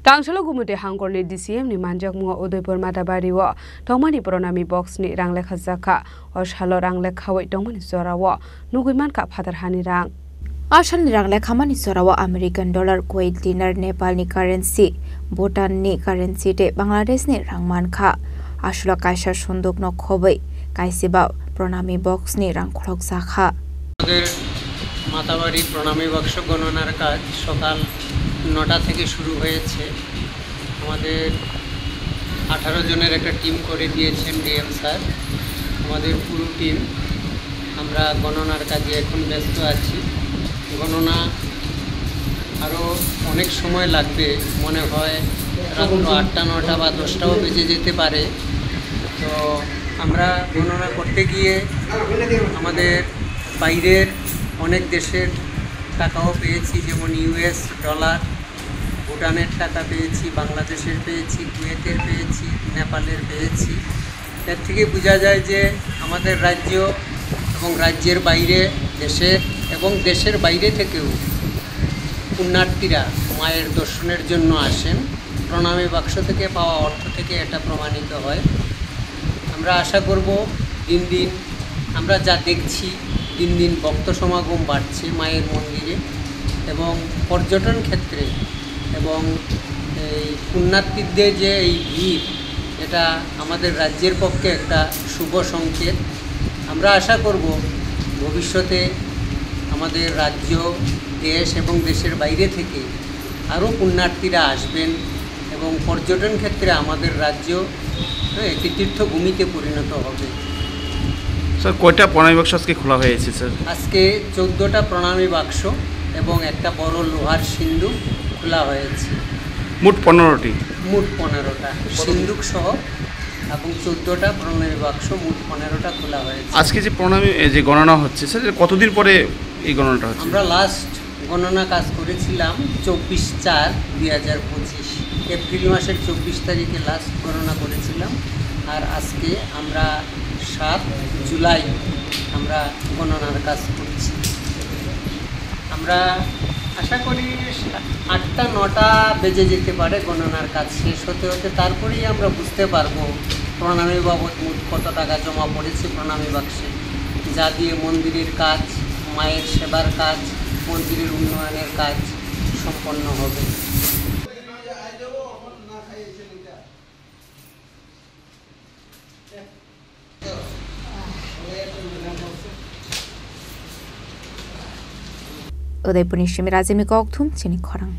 Kangsalo gumude hangkorni DCM ni manjak muwa Udaipur Matabari wo tongmani pronami box ni ranglekha jaka oshalo ranglekha tongmani sorawo nuguiman ka phadarhani rang Asal ni ranglekha mani sorawo American dollar Kuwait dinar Nepal ni currency Bhutan ni currency te Bangladesh ni rangman kha asula kaisa sunduk no khobai kaisiba pronami box ni rangkhulok sakha Matabari প্রণামী বাক্স গণনার কাজ সকাল 9টা থেকে শুরু হয়েছে। আমাদের 18 জনের একটা টিম করে দিয়েছেন ডিএম স্যার। আমাদের পুরো টিম আমরা গণনার কাজে এখন ব্যস্ত আছি। গণনা আরও অনেক সময় লাগবে, মনে হয় রাত 8টা 9টা বা 10টাও বেজে যেতে পারে। তো আমরা গণনা করতে গিয়ে আমাদের বাইরের অনেক দেশের টাকাও পেয়েছি, যেমন ইউএস ডলার, ভুটানের টাকা পেয়েছি, বাংলাদেশের পেয়েছি, কুয়েতের পেয়েছি, নেপালের পেয়েছি। এর থেকে বোঝা যায় যে আমাদের রাজ্য এবং রাজ্যের বাইরে দেশের এবং দেশের বাইরে থেকেও পুণ্যার্থীরা মায়ের দর্শনের জন্য আসেন। প্রণামী বাক্স থেকে পাওয়া অর্থ থেকে এটা প্রমাণিত হয়। আমরা আশা করব দিন দিন আমরা যা দেখছি দিন দিন ভক্ত সমাগম বাড়ছে মায়ের মন্দিরে এবং পর্যটন ক্ষেত্রে এবং এই পুণ্যার্থীদের যে এই ভিড়, এটা আমাদের রাজ্যের পক্ষে একটা শুভ সংকেত। আমরা আশা করব ভবিষ্যতে আমাদের রাজ্য, দেশ এবং দেশের বাইরে থেকে আরও পুণ্যার্থীরা আসবেন এবং পর্যটন ক্ষেত্রে আমাদের রাজ্য একটি তীর্থভূমিতে পরিণত হবে। স্যার কয়টা প্রণামী বাক্স আজকে খোলা হয়েছে স্যার? আজকে 14টা প্রণামী বাক্স এবং একটা বড় লোহার সিন্দুক খোলা হয়েছে। মোট 15টি। মোট 15টা সিন্দুক সহ এবং 14টা প্রণামী বাক্স, মোট 15টা খোলা হয়েছে। আজকে যে প্রণামী যে গণনা হচ্ছে স্যার, কতদিন পরে এই গণনাটা হচ্ছে? আমরা লাস্ট গণনা কাজ করেছিলাম 24/4/2025 এপ্রিল মাসের 24 তারিখে লাস্ট গণনা করেছিলাম। আর আজকে আমরা 7 জুলাই আমরা গণনার কাজ করছি। আমরা আশা করি 8টা 9টা বেজে যেতে পারে গণনার কাজ শেষ হতে হতে। তারপরেই আমরা বুঝতে পারবো প্রণামী বাবদ মোট কত টাকা জমা পড়েছে প্রণামী বাক্সে, যা দিয়ে মন্দিরের কাজ, মায়ের সেবার কাজ, মন্দিরের উন্নয়নের কাজ সম্পন্ন হবে। Udaipur Nishimi Razimi Kokthum, Chini Khorang.